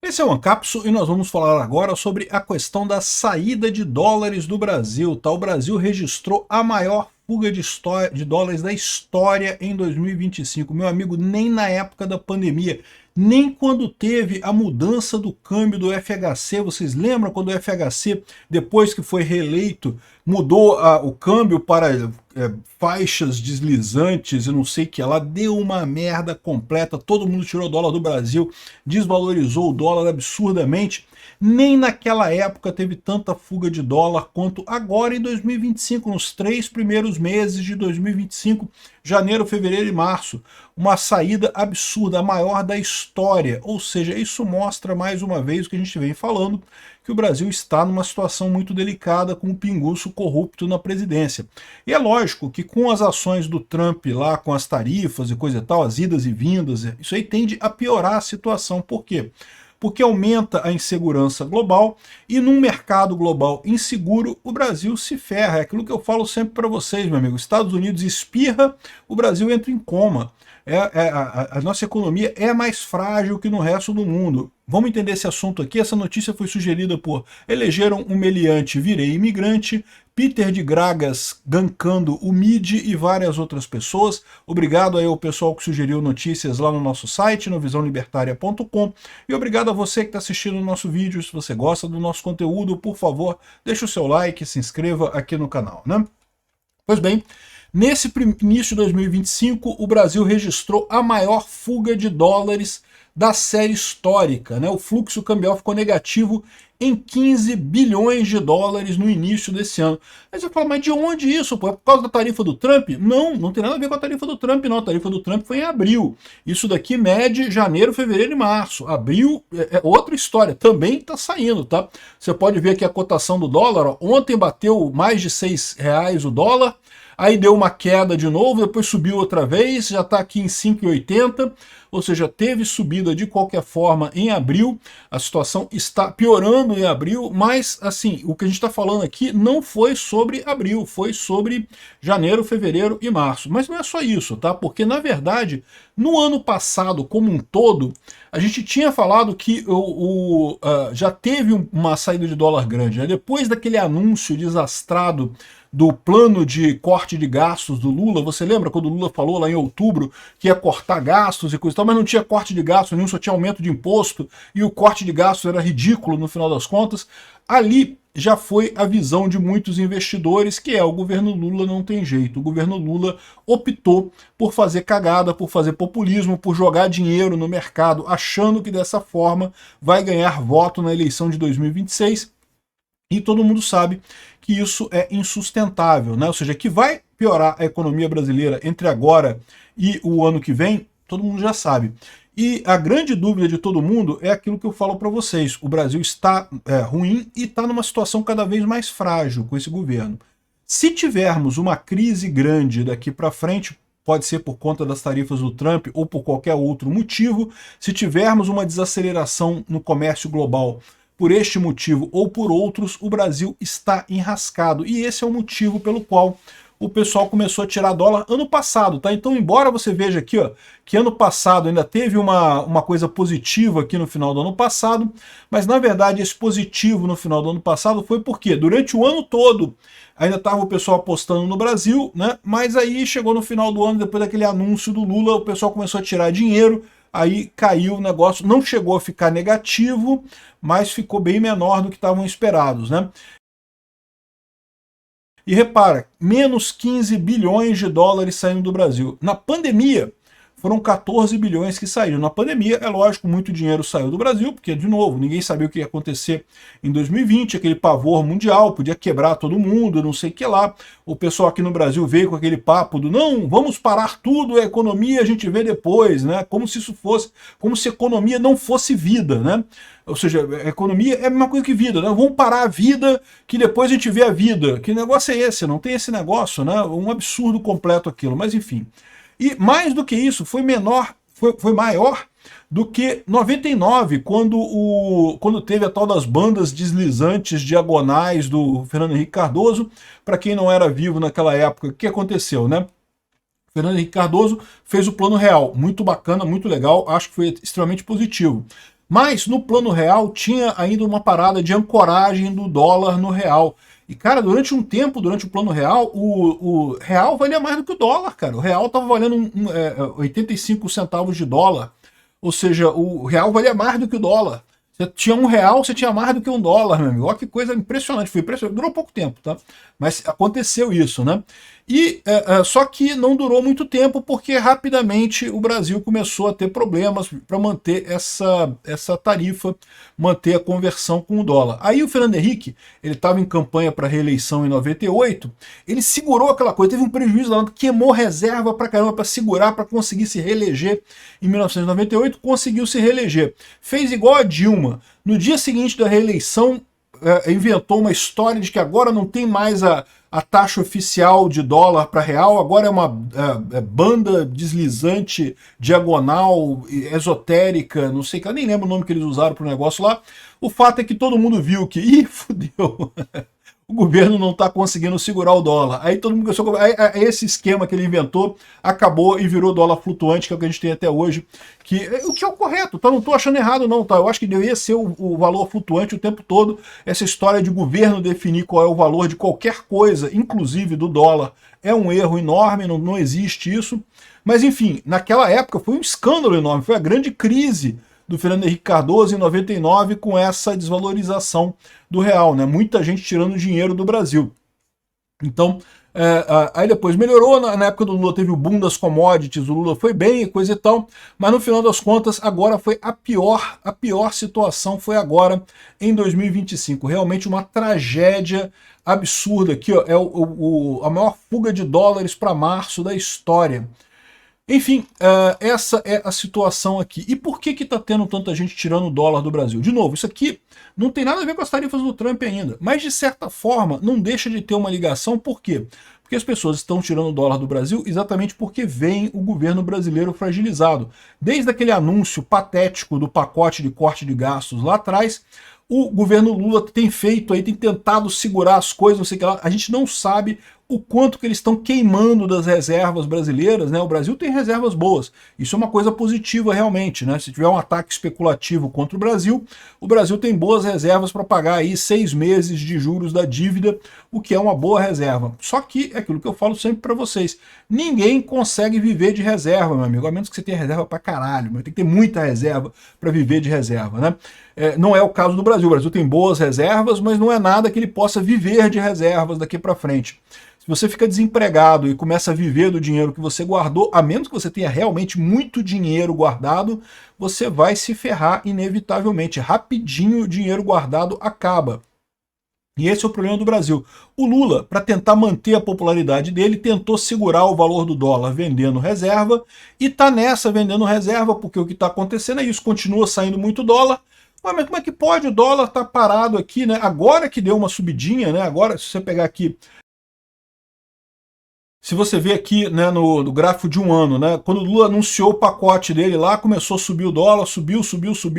Esse é o Ancapso e nós vamos falar agora sobre a questão da saída de dólares do Brasil. Tá? O Brasil registrou a maior fuga de dólares da história em 2025. Meu amigo, nem na época da pandemia, nem quando teve a mudança do câmbio do FHC. Vocês lembram quando o FHC, depois que foi reeleito, mudou o câmbio para faixas deslizantes e não sei o que lá, deu uma merda completa, todo mundo tirou o dólar do Brasil, desvalorizou o dólar absurdamente. Nem naquela época teve tanta fuga de dólar quanto agora em 2025, nos 3 primeiros meses de 2025, janeiro, fevereiro e março. Uma saída absurda, a maior da história. Ou seja, isso mostra mais uma vez o que a gente vem falando, que o Brasil está numa situação muito delicada com o pinguço corrupto na presidência. E é lógico que com as ações do Trump lá, com as tarifas e coisa e tal, as idas e vindas, isso aí tende a piorar a situação. Por quê? Porque aumenta a insegurança global e num mercado global inseguro, o Brasil se ferra. É aquilo que eu falo sempre para vocês, meu amigo. Estados Unidos espirra, o Brasil entra em coma. A nossa economia é mais frágil que no resto do mundo. Vamos entender esse assunto aqui. Essa notícia foi sugerida por Elegeram um Meliante, Virei Imigrante, Peter de Gragas gankando o MIDI e várias outras pessoas. Obrigado aí ao pessoal que sugeriu notícias lá no nosso site, no visãolibertaria.com. E obrigado a você que está assistindo o nosso vídeo. Se você gosta do nosso conteúdo, por favor, deixe o seu like, se inscreva aqui no canal, né? Pois bem, nesse início de 2025, o Brasil registrou a maior fuga de dólares da série histórica, né? O fluxo cambial ficou negativo em 15 bilhões de dólares no início desse ano. Aí você fala, mas de onde isso? Pô? É por causa da tarifa do Trump? Não, não tem nada a ver com a tarifa do Trump, não. A tarifa do Trump foi em abril. Isso daqui mede janeiro, fevereiro e março. Abril é outra história, também está saindo, tá? Você pode ver aqui a cotação do dólar, ó. Ontem bateu mais de R$ 6 o dólar, aí deu uma queda de novo, depois subiu outra vez, já está aqui em 5,80, ou seja, teve subida de qualquer forma em abril, a situação está piorando em abril, mas assim, o que a gente está falando aqui não foi sobre abril, foi sobre janeiro, fevereiro e março. Mas não é só isso, tá? Porque na verdade, no ano passado como um todo, a gente tinha falado que já teve uma saída de dólar grande, né? Depois daquele anúncio desastrado do plano de corte de gastos do Lula. Você lembra quando o Lula falou lá em outubro que ia cortar gastos e coisa e tal, mas não tinha corte de gastos nenhum, só tinha aumento de imposto e o corte de gastos era ridículo no final das contas. Ali já foi a visão de muitos investidores, que o governo Lula não tem jeito. O governo Lula optou por fazer cagada, por fazer populismo, por jogar dinheiro no mercado, achando que dessa forma vai ganhar voto na eleição de 2026. E todo mundo sabe que isso é insustentável, né? Ou seja, que vai piorar a economia brasileira entre agora e o ano que vem, todo mundo já sabe. E a grande dúvida de todo mundo é aquilo que eu falo para vocês. O Brasil está ruim e está numa situação cada vez mais frágil com esse governo. Se tivermos uma crise grande daqui para frente, pode ser por conta das tarifas do Trump ou por qualquer outro motivo, se tivermos uma desaceleração no comércio global, por este motivo ou por outros, o Brasil está enrascado. E esse é o motivo pelo qual o pessoal começou a tirar dólar ano passado, tá? Então, embora você veja aqui, ó, que ano passado ainda teve uma coisa positiva aqui no final do ano passado, mas na verdade esse positivo no final do ano passado foi porque durante o ano todo ainda estava o pessoal apostando no Brasil, né? Mas aí chegou no final do ano, depois daquele anúncio do Lula, o pessoal começou a tirar dinheiro, aí caiu o negócio, não chegou a ficar negativo, mas ficou bem menor do que estavam esperados, né? E repara, menos 15 bilhões de dólares saindo do Brasil. Na pandemia, foram 14 bilhões que saíram. Na pandemia, é lógico, muito dinheiro saiu do Brasil, porque, de novo, ninguém sabia o que ia acontecer em 2020, aquele pavor mundial, podia quebrar todo mundo, não sei o que lá. O pessoal aqui no Brasil veio com aquele papo do não, vamos parar tudo, a economia a gente vê depois, né? Como se isso fosse, como se a economia não fosse vida, né? Ou seja, a economia é a mesma coisa que vida, né? Vamos parar a vida, que depois a gente vê a vida. Que negócio é esse? Não tem esse negócio, né? Um absurdo completo aquilo, mas enfim. E mais do que isso, foi maior do que 99, quando teve a tal das bandas deslizantes diagonais do Fernando Henrique Cardoso. Para quem não era vivo naquela época, o que aconteceu, né? Fernando Henrique Cardoso fez o Plano Real, muito bacana, muito legal, acho que foi extremamente positivo. Mas no plano real tinha ainda uma parada de ancoragem do dólar no real. E, cara, durante um tempo, durante o plano real, o real valia mais do que o dólar, cara. O real estava valendo 85 centavos de dólar. Ou seja, o real valia mais do que o dólar. Você tinha R$ 1, você tinha mais do que $1, meu amigo. Olha que coisa impressionante. Foi impressionante. Durou pouco tempo, tá? Mas aconteceu isso, né? E só que não durou muito tempo, porque rapidamente o Brasil começou a ter problemas para manter essa tarifa, manter a conversão com o dólar. Aí o Fernando Henrique, ele estava em campanha para reeleição em 98, ele segurou aquela coisa, teve um prejuízo lá, queimou reserva para caramba para segurar, para conseguir se reeleger em 1998, conseguiu se reeleger. Fez igual a Dilma. No dia seguinte da reeleição, inventou uma história de que agora não tem mais a taxa oficial de dólar para real, agora é uma banda deslizante, diagonal, esotérica, não sei, eu nem lembro o nome que eles usaram para o negócio lá. O fato é que todo mundo viu que, ih, fudeu, o governo não está conseguindo segurar o dólar. Aí todo mundo começou a... esse esquema que ele inventou acabou e virou dólar flutuante, que é o que a gente tem até hoje, o que é o correto, tá? Não estou achando errado não, tá? Eu acho que deveria ser o valor flutuante o tempo todo. Essa história de governo definir qual é o valor de qualquer coisa, inclusive do dólar, é um erro enorme, não existe isso. Mas enfim, naquela época foi um escândalo enorme, foi a grande crise do Fernando Henrique Cardoso em 99 com essa desvalorização do real, né? Muita gente tirando dinheiro do Brasil. Então, aí depois melhorou, na época do Lula teve o boom das commodities, o Lula foi bem e coisa e tal, mas no final das contas agora foi a pior situação foi agora em 2025, realmente uma tragédia absurda. Aqui ó, é a maior fuga de dólares para março da história. Enfim, essa é a situação aqui. E por que está tendo tanta gente tirando o dólar do Brasil? De novo, isso aqui não tem nada a ver com as tarifas do Trump ainda, mas de certa forma não deixa de ter uma ligação. Por quê? Porque as pessoas estão tirando o dólar do Brasil exatamente porque veem o governo brasileiro fragilizado. Desde aquele anúncio patético do pacote de corte de gastos lá atrás, o governo Lula tem feito aí, tem tentado segurar as coisas, não sei o que lá. A gente não sabe o quanto que eles estão queimando das reservas brasileiras, né? O Brasil tem reservas boas, isso é uma coisa positiva realmente, né? Se tiver um ataque especulativo contra o Brasil tem boas reservas para pagar aí 6 meses de juros da dívida, o que é uma boa reserva. Só que é aquilo que eu falo sempre para vocês, ninguém consegue viver de reserva, meu amigo, a menos que você tenha reserva para caralho, mas tem que ter muita reserva para viver de reserva, né? Não é o caso do Brasil. O Brasil tem boas reservas, mas não é nada que ele possa viver de reservas daqui para frente. Se você fica desempregado e começa a viver do dinheiro que você guardou, a menos que você tenha realmente muito dinheiro guardado, você vai se ferrar inevitavelmente. Rapidinho o dinheiro guardado acaba. E esse é o problema do Brasil. O Lula, para tentar manter a popularidade dele, tentou segurar o valor do dólar vendendo reserva, e está nessa vendendo reserva, porque o que está acontecendo é isso, continua saindo muito dólar. Mas como é que pode? O dólar tá parado aqui, né? Agora que deu uma subidinha, né? Agora, se você pegar aqui, se você vê aqui, né, no gráfico de um ano, né? Quando o Lula anunciou o pacote dele lá, começou a subir o dólar, subiu,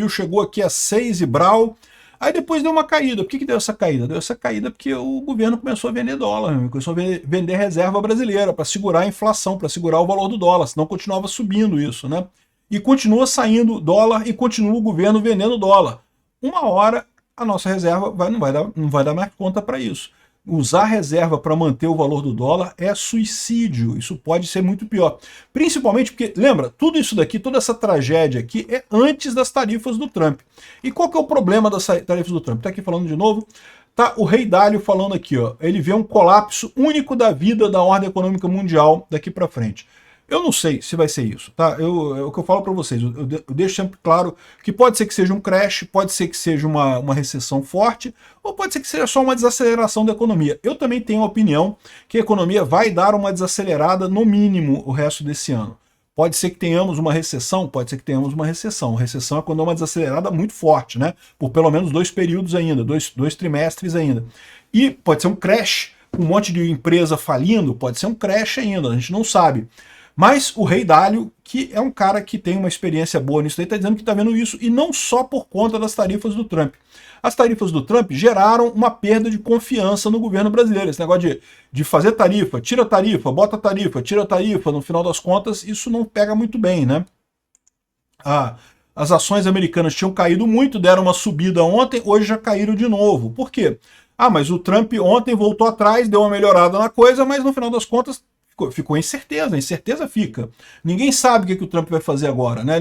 chegou aqui a 6 e brau. Aí depois deu uma caída. Por que deu essa caída? Deu essa caída porque o governo começou a vender dólar, começou a vender reserva brasileira para segurar a inflação, para segurar o valor do dólar, senão continuava subindo isso, né? E continua saindo dólar e continua o governo vendendo dólar. Uma hora a nossa reserva não vai dar mais conta para isso. Usar reserva para manter o valor do dólar é suicídio, isso pode ser muito pior. Principalmente porque, lembra, tudo isso daqui, toda essa tragédia aqui é antes das tarifas do Trump. E qual que é o problema das tarifas do Trump? Tá aqui falando de novo, tá o Rei Dalio falando aqui, ó, ele vê um colapso único da vida da ordem econômica mundial daqui para frente. Eu não sei se vai ser isso, tá? É o que eu falo para vocês, eu deixo sempre claro que pode ser que seja um crash, pode ser que seja uma recessão forte, ou pode ser que seja só uma desaceleração da economia. Eu também tenho a opinião que a economia vai dar uma desacelerada no mínimo o resto desse ano. Pode ser que tenhamos uma recessão, pode ser que tenhamos uma recessão. Recessão é quando é uma desacelerada muito forte, né? Por pelo menos 2 períodos ainda, dois trimestres ainda. E pode ser um crash, um monte de empresa falindo, pode ser um crash ainda, a gente não sabe. Mas o Rei Dalio, que é um cara que tem uma experiência boa nisso daí, está dizendo que está vendo isso, e não só por conta das tarifas do Trump. As tarifas do Trump geraram uma perda de confiança no governo brasileiro. Esse negócio de fazer tarifa, tira tarifa, bota tarifa, tira tarifa, no final das contas, isso não pega muito bem, né? as ações americanas tinham caído muito, deram uma subida ontem, hoje já caíram de novo. Por quê? Ah, mas o Trump ontem voltou atrás, deu uma melhorada na coisa, mas no final das contas ficou incerteza, a incerteza fica. Ninguém sabe o que o Trump vai fazer agora, né?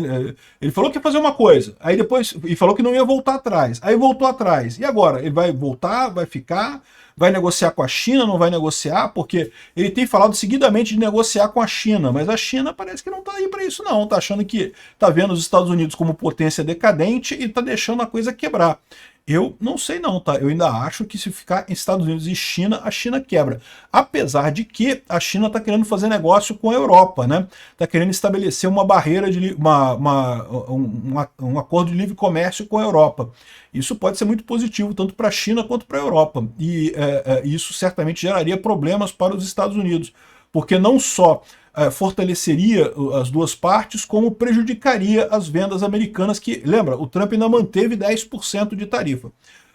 Ele falou que ia fazer uma coisa, aí depois e falou que não ia voltar atrás, aí voltou atrás. E agora? Ele vai voltar, vai ficar, vai negociar com a China, não vai negociar? Porque ele tem falado seguidamente de negociar com a China, mas a China parece que não está aí para isso não, está achando que está vendo os Estados Unidos como potência decadente e está deixando a coisa quebrar. Eu não sei não, tá? Eu ainda acho que se ficar em Estados Unidos e China, a China quebra. Apesar de que a China está querendo fazer negócio com a Europa, né? Está querendo estabelecer uma barreira, um acordo de livre comércio com a Europa. Isso pode ser muito positivo, tanto para a China quanto para a Europa. E isso certamente geraria problemas para os Estados Unidos, porque não só fortaleceria as duas partes, como prejudicaria as vendas americanas, que, lembra, o Trump ainda manteve 10% de tarifa.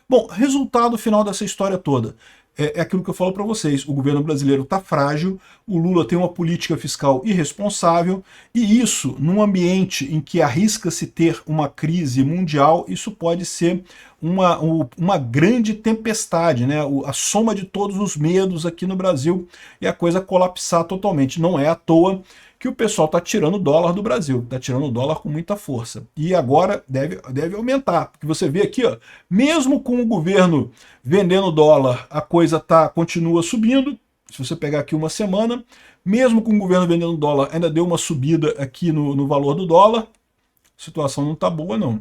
Bom, resultado final dessa história toda. É aquilo que eu falo para vocês, o governo brasileiro está frágil, o Lula tem uma política fiscal irresponsável, e isso, num ambiente em que arrisca-se ter uma crise mundial, isso pode ser uma grande tempestade, né? A soma de todos os medos aqui no Brasil e a coisa colapsar totalmente. Não é à toa que o pessoal está tirando o dólar do Brasil, está tirando o dólar com muita força. E agora deve aumentar, porque você vê aqui, ó, mesmo com o governo vendendo dólar, a coisa continua subindo. Se você pegar aqui uma semana, mesmo com o governo vendendo dólar, ainda deu uma subida aqui no valor do dólar. A situação não está boa, não.